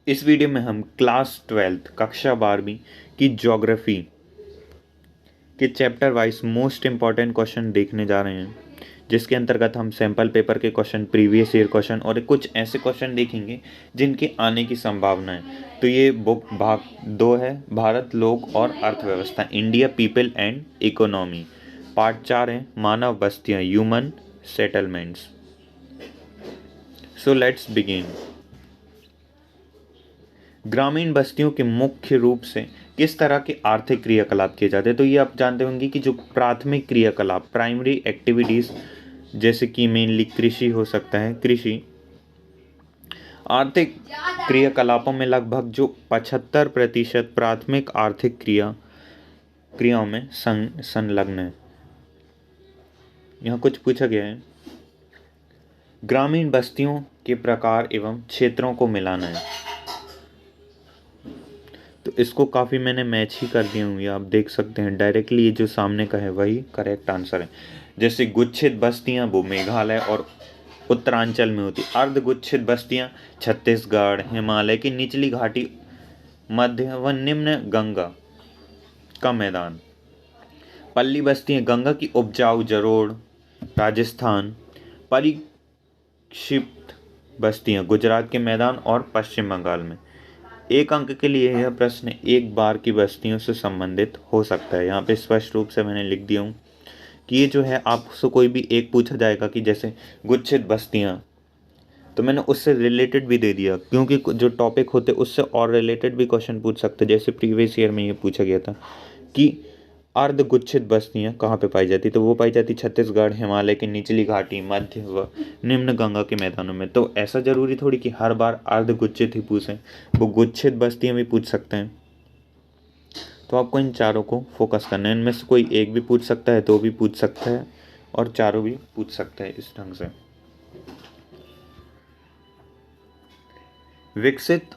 इस वीडियो में हम क्लास 12th कक्षा 12वीं की ज्योग्राफी के chapter wise most important question देखने जा रहे हैं, जिसके अंतर्गत हम सैंपल पेपर के क्वेश्चन, प्रीवियस ईयर क्वेश्चन और कुछ ऐसे क्वेश्चन देखेंगे जिनके आने की संभावना है। तो ये बुक भाग 2 है, भारत, लोक और अर्थव्यवस्था, India, people and economy. Part 4 है, मानव बस्तियां, human settlements. So let's begin. ग्रामीण बस्तियों के मुख्य रूप से किस तरह के आर्थिक क्रियाकलाप किए जाते हैं? तो ये आप जानते होंगे कि जो प्राथमिक क्रियाकलाप, प्राइमरी एक्टिविटीज, जैसे कि मेनली कृषि हो सकता है। कृषि आर्थिक क्रियाकलापों में लगभग जो 75% प्राथमिक आर्थिक क्रियाओं में संलग्न है। यहाँ कुछ पूछा गया है, ग्रामीण बस्तियों के प्रकार एवं क्षेत्रों को मिलाना है। तो इसको काफ़ी मैंने मैच ही कर दिए होंगे, आप देख सकते हैं डायरेक्टली ये जो सामने का है वही करेक्ट आंसर है। जैसे गुच्छित बस्तियां वो मेघालय और उत्तरांचल में होती, अर्धगुच्छित बस्तियां छत्तीसगढ़, हिमालय की निचली घाटी, मध्य व निम्न गंगा का मैदान। पल्ली बस्तियां गंगा की उपजाऊ जरोड़, राजस्थान। परिक्षिप्त बस्तियां गुजरात के मैदान और पश्चिम बंगाल में। एक अंक के लिए यह प्रश्न एक बार की बस्तियों से संबंधित हो सकता है। यहाँ पे स्पष्ट रूप से मैंने लिख दिया हूँ कि ये जो है आपसे कोई भी एक पूछा जाएगा कि जैसे गुच्छित बस्तियाँ, तो मैंने उससे रिलेटेड भी दे दिया, क्योंकि जो टॉपिक होते उससे और रिलेटेड भी क्वेश्चन पूछ सकते। जैसे प्रीवियस ईयर में ये पूछा गया था कि अर्धगुच्छित बस्तियां कहाँ पे पाई जाती, तो वो पाई जाती छत्तीसगढ़, हिमालय की निचली घाटी, मध्य व निम्न गंगा के मैदानों में। तो ऐसा जरूरी थोड़ी कि हर बार अर्धगुच्छित ही पूछें, वो गुच्छित बस्तियां भी पूछ सकते हैं। तो आपको इन चारों को फोकस करना है, इनमें से कोई एक भी पूछ सकता है, दो भी पूछ सकता है और चारों भी पूछ सकता है इस ढंग से। विकसित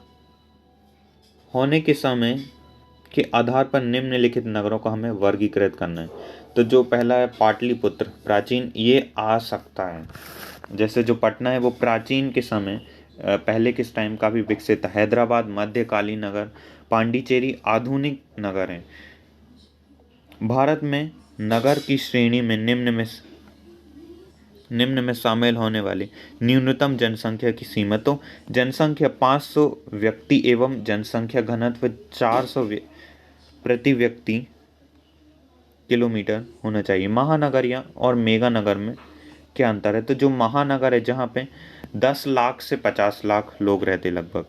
होने के समय के आधार पर निम्नलिखित नगरों को हमें वर्गीकृत करना है। तो जो पहला है पाटलिपुत्र, प्राचीन, ये आ सकता है। जैसे जो पटना है वो प्राचीन के समय, पहले किस टाइम का भी विकसित है। हैदराबाद मध्यकालीन नगर, पांडिचेरी आधुनिक नगर है। भारत में नगर की श्रेणी में निम्न में शामिल होने वाली न्यूनतम जनसंख्या की सीमा। तो जनसंख्या 500 व्यक्ति एवं जनसंख्या घनत्व 400 प्रति व्यक्ति किलोमीटर होना चाहिए। महानगर या और मेगा नगर में क्या अंतर है? तो जो महानगर है जहाँ पे 10 लाख से 50 लाख लोग रहते लगभग,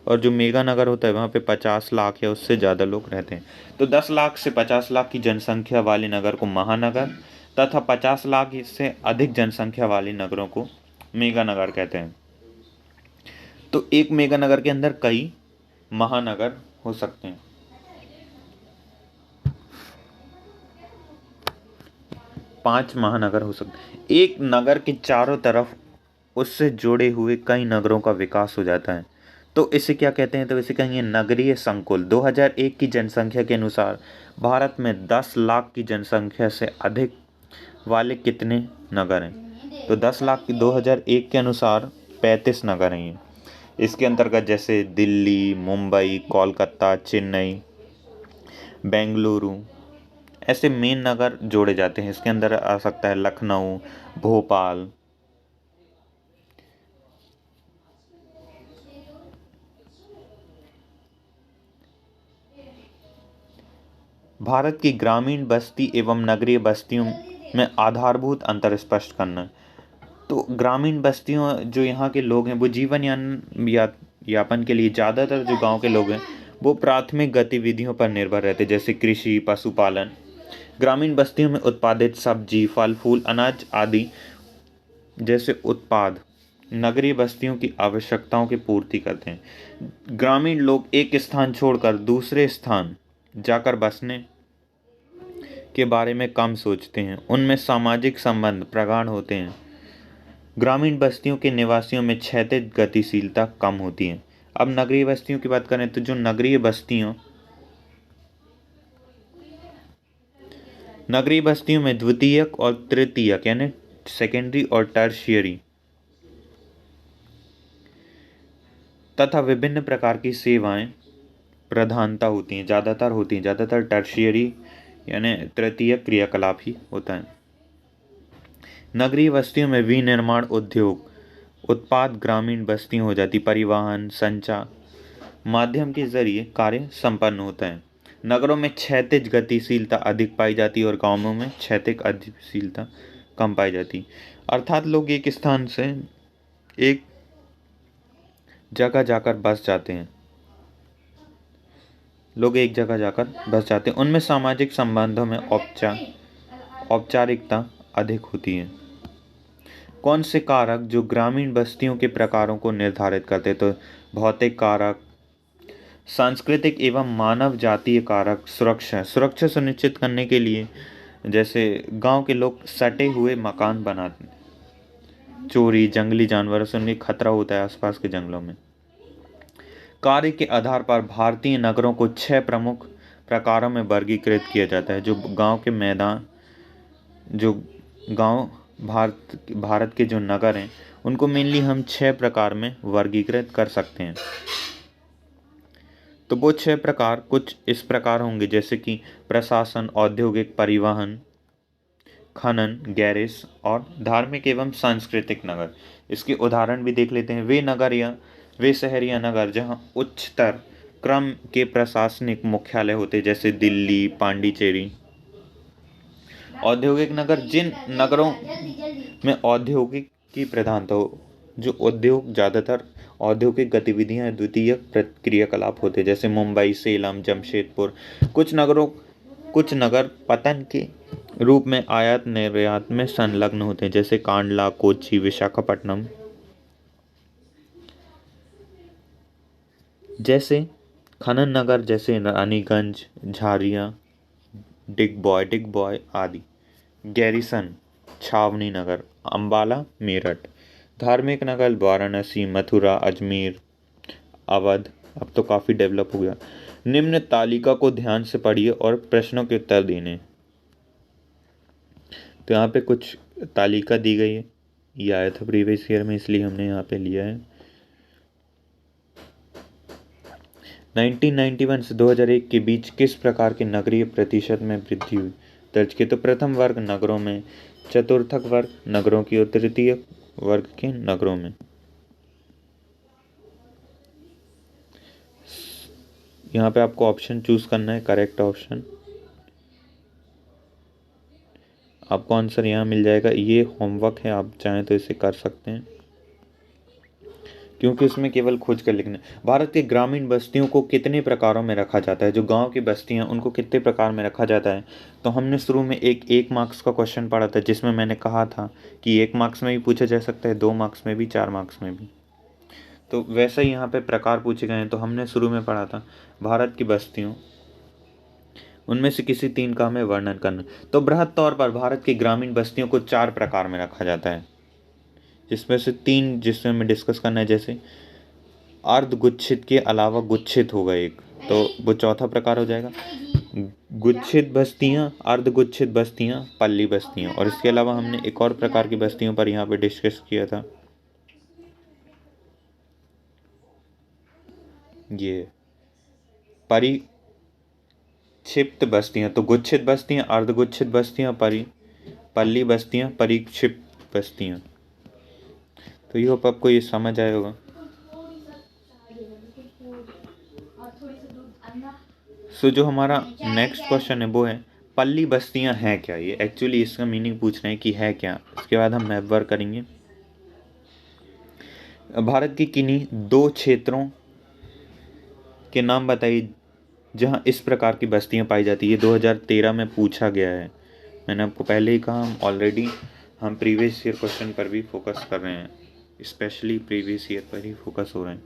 और जो मेगा नगर होता है वहाँ पे 50 लाख या उससे ज़्यादा लोग रहते हैं। तो 10 लाख से 50 लाख की जनसंख्या वाले नगर को महानगर तथा 50 लाख से अधिक जनसंख्या वाले नगरों को मेगा नगर कहते हैं। तो एक मेगा नगर के अंदर कई महानगर हो सकते हैं। 5 महानगर हो सकते हैं। एक नगर के चारों तरफ उससे जुड़े हुए कई नगरों का विकास हो जाता है। तो इसे क्या कहते हैं? तो इसे कहेंगे नगरीय संकुल। 2001 की जनसंख्या के अनुसार भारत में 10 लाख की जनसंख्या से अधिक वाले कितने नगर हैं? तो 10 लाख की 2001 के अनुसार 35 नगर हैं। इसके अंतर्गत जैसे दिल्ली, मुंबई, कोलकाता, चेन्नई, बेंगलुरु, ऐसे मेन नगर जोड़े जाते हैं। इसके अंदर आ सकता है लखनऊ, भोपाल। भारत की ग्रामीण बस्ती एवं नगरीय बस्तियों में आधारभूत अंतर स्पष्ट करना। तो ग्रामीण बस्तियों, जो यहाँ के लोग हैं वो जीवन यापन के लिए ज़्यादातर जो गांव के लोग हैं वो प्राथमिक गतिविधियों पर निर्भर रहते हैं, जैसे कृषि, पशुपालन। ग्रामीण बस्तियों में उत्पादित सब्जी, फल फूल, अनाज आदि जैसे उत्पाद नगरीय बस्तियों की आवश्यकताओं की पूर्ति करते हैं। ग्रामीण लोग एक स्थान छोड़कर दूसरे स्थान जाकर बसने के बारे में कम सोचते हैं, उनमें सामाजिक संबंध प्रगाढ़ होते हैं। ग्रामीण बस्तियों के निवासियों में क्षैतिज गतिशीलता कम होती है। अब नगरीय बस्तियों की बात करें तो जो नगरीय बस्तियों में द्वितीयक और तृतीयक यानी सेकेंडरी और टर्शियरी तथा विभिन्न प्रकार की सेवाएं प्रधानता होती हैं, ज़्यादातर टर्शियरी यानी तृतीय क्रियाकलाप ही होता है। नगरीय बस्तियों में विनिर्माण उद्योग उत्पाद ग्रामीण बस्तियों हो जाती, परिवहन संचार माध्यम के जरिए कार्य संपन्न होता है। नगरों में क्षैतिज गतिशीलता अधिक पाई जाती है और गांवों में क्षैतिज गतिशीलता कम पाई जाती। अर्थात लोग एक स्थान से एक जगह जाकर बस जाते हैं, उनमें सामाजिक संबंधों में औपचारिकता अधिक होती है। कौन से कारक जो ग्रामीण बस्तियों के प्रकारों को निर्धारित करते हैं? तो भौतिक कारक, सांस्कृतिक एवं मानव जातीय कारक, सुरक्षा सुनिश्चित करने के लिए जैसे गांव के लोग सटे हुए मकान बनाते हैं, चोरी, जंगली जानवरों से उन्हें खतरा होता है आसपास के जंगलों में। कार्य के आधार पर भारतीय नगरों को 6 प्रमुख प्रकारों में वर्गीकृत किया जाता है। जो गांव भारत के जो नगर हैं उनको मेनली हम 6 प्रकार में वर्गीकृत कर सकते हैं। तो वो 6 प्रकार कुछ इस प्रकार होंगे, जैसे कि प्रशासन, औद्योगिक, परिवहन, खनन, गैरेज और धार्मिक एवं सांस्कृतिक नगर। इसके उदाहरण भी देख लेते हैं। वे शहर या नगर जहां उच्चतर क्रम के प्रशासनिक मुख्यालय होते, जैसे दिल्ली, पांडिचेरी। औद्योगिक नगर, जिन नगरों में औद्योगिक की प्रधानता हो, जो उद्योग ज़्यादातर औद्योगिक गतिविधियां द्वितीय क्रियाकलाप होते, जैसे मुंबई, सेलम, जमशेदपुर। कुछ नगर पतन के रूप में आयात निर्यात में संलग्न होते हैं, जैसे कांडला, कोच्चि, विशाखापट्टनम। जैसे खनन नगर, जैसे रानीगंज, झारिया, डिगबॉय आदि। गैरिसन, छावनी नगर, अंबाला, मेरठ। धार्मिक नगर, वाराणसी, मथुरा, अजमेर, अवध। अब तो काफ़ी डेवलप हो गया। निम्न तालिका को ध्यान से पढ़िए और प्रश्नों के उत्तर देने। तो यहाँ पे कुछ तालिका दी गई है, ये आया था प्रीवियस ईयर में, इसलिए हमने यहाँ पे लिया है। 1991 से 2001 के बीच किस प्रकार के नगरीय प्रतिशत में वृद्धि हुई दर्ज की? तो प्रथम वर्ग नगरों में, चतुर्थक वर्ग नगरों की और तृतीय वर्ग के नगरों में। यहाँ पे आपको ऑप्शन चूज करना है, करेक्ट ऑप्शन। आपको आंसर यहाँ मिल जाएगा। ये होमवर्क है, आप चाहें तो इसे कर सकते हैं, क्योंकि इसमें केवल खोज कर लिखना। भारत के ग्रामीण बस्तियों को कितने प्रकारों में रखा जाता है? जो गांव की बस्तियां उनको कितने प्रकार में रखा जाता है? तो हमने शुरू में एक मार्क्स का क्वेश्चन पढ़ा था, जिसमें मैंने कहा था कि 1 मार्क्स में भी पूछा जा सकता है, 2 मार्क्स में भी, 4 मार्क्स में भी। तो वैसा ही यहाँ पे प्रकार पूछे गए हैं। तो हमने शुरू में पढ़ा था भारत की बस्तियों, उनमें से किसी 3 का हमें वर्णन करना। तो बृहद तौर पर भारत की ग्रामीण बस्तियों को 4 प्रकार में रखा जाता है, जिसमें से 3 जिसमें हमें डिस्कस करना है। जैसे अर्धगुच्छित के अलावा गुच्छित होगा एक, तो वो चौथा प्रकार हो जाएगा। गुच्छित बस्तियां, अर्धगुच्छित बस्तियां, पल्ली बस्तियां। और इसके अलावा हमने एक और प्रकार की बस्तियों पर यहाँ पे डिस्कस किया था, ये परिक्षिप्त बस्तियां। तो गुच्छित बस्तियां, अर्धगुच्छित बस्तियां, पल्ली बस्तियां, परिक्षिप्त बस्तियां। तो ये होप आपको ये समझ आया होगा। सो जो हमारा नेक्स्ट क्वेश्चन है वो है पल्ली बस्तियां हैं क्या? ये एक्चुअली इसका मीनिंग पूछ रहे हैं कि है क्या। इसके बाद हम मैप वर्क करेंगे। भारत की किन्हीं 2 क्षेत्रों के नाम बताइए जहां इस प्रकार की बस्तियां पाई जाती है। 2013 में पूछा गया है। मैंने आपको पहले ही कहा, हम प्रीवियस ईयर क्वेश्चन पर भी फोकस कर रहे हैं, स्पेशली प्रीवियस ईयर पर ही फोकस हो रहे हैं।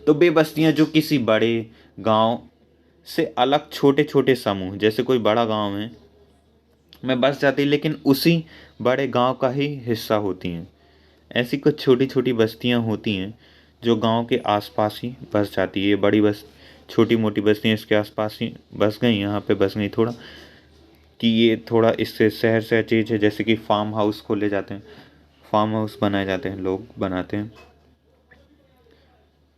तो वे बस्तियां जो किसी बड़े गांव से अलग छोटे छोटे समूह, जैसे कोई बड़ा गांव है में बस जाती है लेकिन उसी बड़े गांव का ही हिस्सा होती हैं। ऐसी कुछ छोटी छोटी बस्तियां होती हैं जो गांव के आसपास ही बस जाती है। बड़ी छोटी मोटी बस्तियां इसके आसपास ही बस गई, यहाँ पे बस गई। थोड़ा कि ये थोड़ा इससे शहर से अचेज है, जैसे कि फार्म हाउस खोले जाते हैं, फार्म हाउस बनाए जाते हैं, लोग बनाते हैं।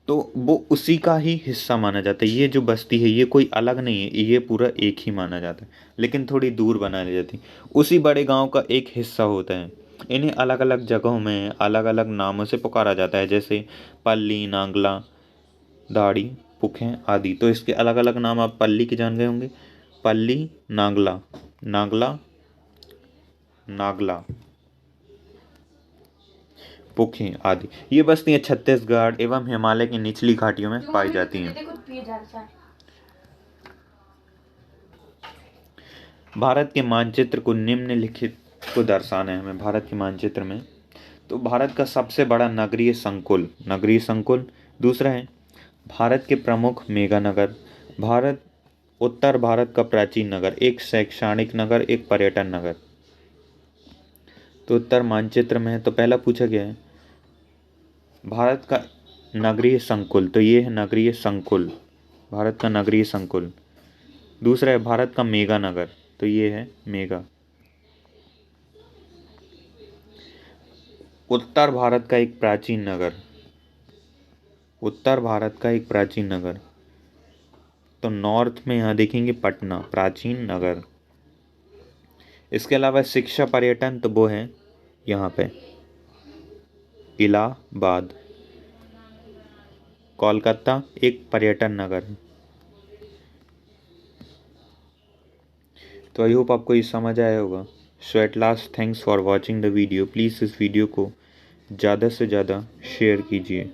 तो वो उसी का ही हिस्सा माना जाता है। ये जो बस्ती है ये कोई अलग नहीं है, ये पूरा एक ही माना जाता है, लेकिन थोड़ी दूर बना ली जाती है। उसी बड़े गांव का एक हिस्सा होता है। इन्हें अलग अलग जगहों में अलग अलग नामों से पुकारा जाता है, जैसे पल्ली, नांगला, दाढ़ी, पुखें आदि। तो इसके अलग अलग नाम आप पल्ली के जान गए होंगे। पल्ली, नांगला, नांगला, नागला, पुखें आदि। ये बस्तियां छत्तीसगढ़ एवं हिमालय की निचली घाटियों में पाई जाती हैं। भारत के मानचित्र को निम्नलिखित को दर्शाना है हमें भारत के मानचित्र में। तो भारत का सबसे बड़ा नगरीय संकुल। दूसरा है भारत के प्रमुख मेगा नगर। भारत उत्तर भारत का प्राचीन नगर, एक शैक्षणिक नगर, एक पर्यटन नगर। तो उत्तर मानचित्र में है, तो पहला पूछा गया है भारत का नगरीय संकुल, तो ये है नगरीय संकुल, भारत का नगरीय संकुल। दूसरा है भारत का मेगा नगर, तो ये है मेगा। उत्तर भारत का एक प्राचीन नगर, उत्तर भारत का एक प्राचीन नगर, तो नॉर्थ में यहाँ देखेंगे पटना, प्राचीन नगर। इसके अलावा शिक्षा पर्यटन, तो वो है यहाँ पे इलाहाबाद। कोलकाता एक पर्यटन नगर है। तो आई होप आपको ये समझ आया होगा। So at last thanks for watching the video. Please इस वीडियो को ज़्यादा से ज़्यादा शेयर कीजिए।